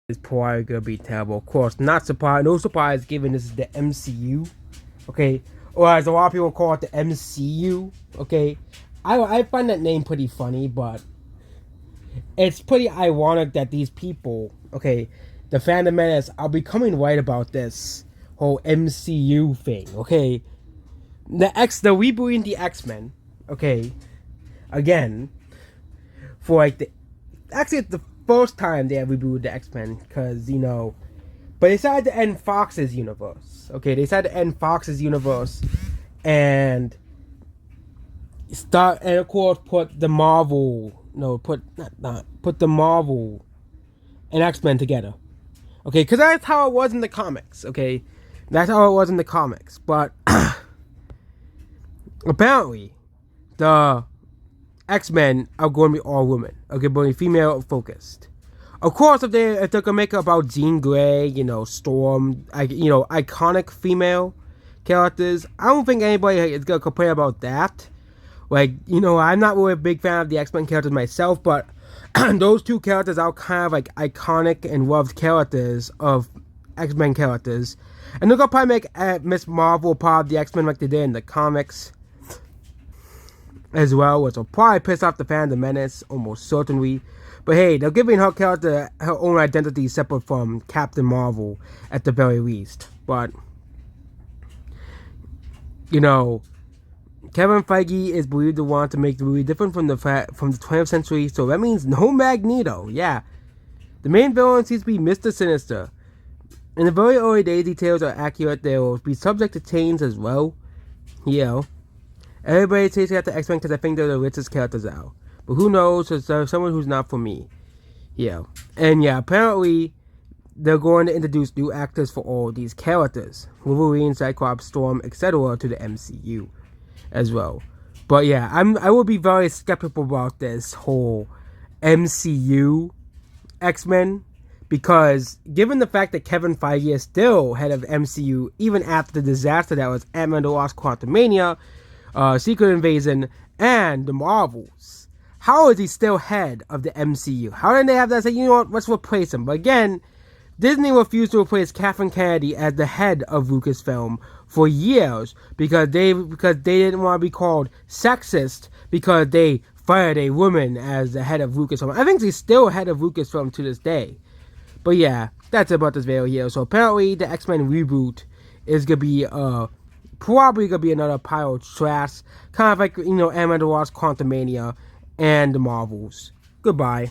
is probably gonna be terrible. Of course, not surprise. No surprise, given this is the MCU. Okay, or as a lot of people call it, the MCU. Okay, I find that name pretty funny, but it's pretty ironic that these people, okay, the Phantom Menace, are becoming right about this whole MCU thing. Okay, the rebooting the X-Men. Okay, again, for like it's the first time they have rebooted the X-Men, because but they decided to end Fox's universe. Okay, they decided to end Fox's universe and of course put the Marvel, put the Marvel and X-Men together. Okay, because that's how it was in the comics. Okay, that's how it was in the comics. But apparently, the X-Men are going to be all women. Okay, but female focused. Of course, if they're gonna make it about Jean Grey, Storm, iconic female characters, I don't think anybody is gonna complain about that. Like, I'm not really a big fan of the X-Men characters myself, but those two characters are kind of like iconic and loved characters of X-Men characters, and they're gonna probably make Miss Marvel part of the X-Men like they did in the comics as well, which will probably piss off the Phantom Menace almost certainly. But hey, they're giving her character her own identity separate from Captain Marvel at the very least. But Kevin Feige is believed to want to make the movie different from the 20th century, so that means no Magneto. Yeah, the main villain seems to be Mr. Sinister. In the very early days, details are accurate. They will be subject to change as well. Everybody takes out the X-Men because I think they're the richest characters out. But who knows? There's someone who's not for me. And apparently they're going to introduce new actors for all these characters. Wolverine, Cyclops, Storm, etc. to the MCU as well. But I will be very skeptical about this whole MCU X-Men, because given the fact that Kevin Feige is still head of MCU even after the disaster that was Ant-Man the Wasp: Quantumania, Secret Invasion, and the Marvels, how is he still head of the MCU? How did they have that say, let's replace him? But again, Disney refused to replace Kathleen Kennedy as the head of Lucasfilm for years because they didn't want to be called sexist because they fired a woman as the head of Lucasfilm. I think she's still head of Lucasfilm to this day. But that's about this video here. So apparently the X-Men reboot is gonna be probably gonna be another pile of trash, kind of like Ant-Man the Wasp: Quantumania and the Marvels. Goodbye.